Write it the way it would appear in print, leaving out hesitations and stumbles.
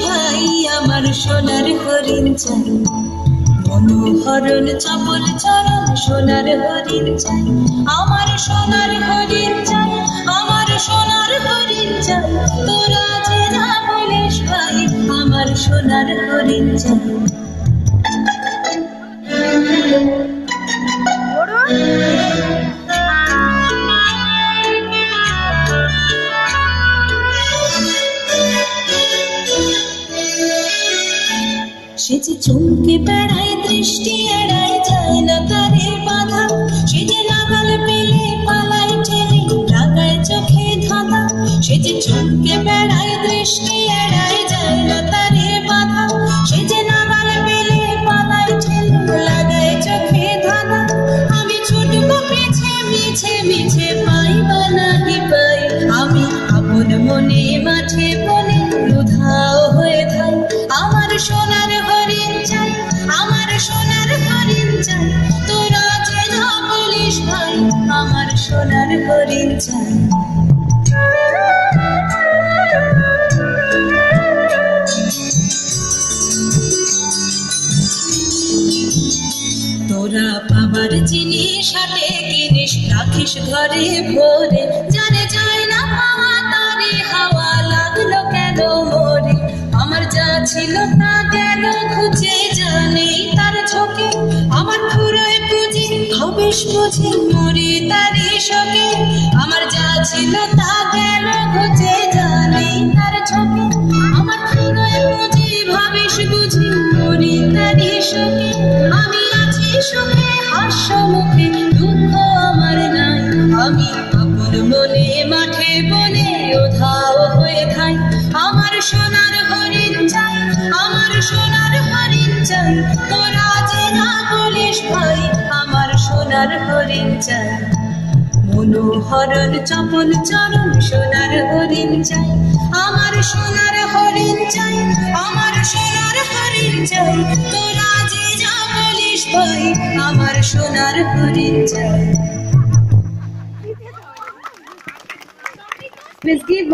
ভাই আমার সোনার হরিণ চাই, মনোহরণ চপল চরণ সোনার হরিণ চাই, আমার সোনার হরিণ চাই, আমার সোনার হরিণ চাই, তোরা যে না বলিস ভাই আমার সোনার হরিণ চাই। সে যে চমকে বেড়ায় দৃষ্টি এড়ায় যায় না তারে বাধা, সে যে নাগাল পেলে পালায় ঠেলে লাগায় চোখে ধাঁধা, সে যে চমকে বেড়ায় দৃষ্টি এড়ায় যায় না তারে বাধা, সে যে নাগাল পেলে পালায় ঠেলে লাগায় চোখে ধাঁধা। আমি ছুটবো পিছে মিছে মিছে পাই বা নাহি পাই, আমি আপন মনে মাঠে বনে উধাও হয়ে থাই, আমার সোনার হরিণ চাই, আমার সোনার হরিণ চাই, তোরা যে না বলিস ভাই আমার সোনার হরিণ চাই। তোরা পাবার জিনিস হাতে কিনিস রাখিস ঘরে ভরে, জানে যায় না পাওয়া তারে হাওয়া লাগলো কেন মরে, আমার যা ছিল তা গেল খুঁজে জানি তার ঝোঁকে, আমার ফুরোয় পুঁজি হবেশ বুঝি মরি তারি শোকে, আমার যা ছিল তা গেল খুঁজে জানি তার ঝোঁকে, আমার ফুরোয় পুঁজি ভাবিস বুঝি মরি তারি শোকে, আমি আছি সুখে হাস্য মুখে দুঃখ আমার নাই, আমি আপন মনে মাঠে বনে উধাও হয়ে খাই, আমার সোনার হরিণ চাই, আমার সোনার হরিণ চাই, তোরা যে না বলিস ভাই আমার সোনার হরিণ চাই, মনোহরণ চপল চরণ সোনার হরিণ চাই, আমার সোনার হরিণ চাই, আমার সোনার হরিণ চাই, তোরা যে যা বলিস ভাই আমার সোনার হরিণ চাই। Please give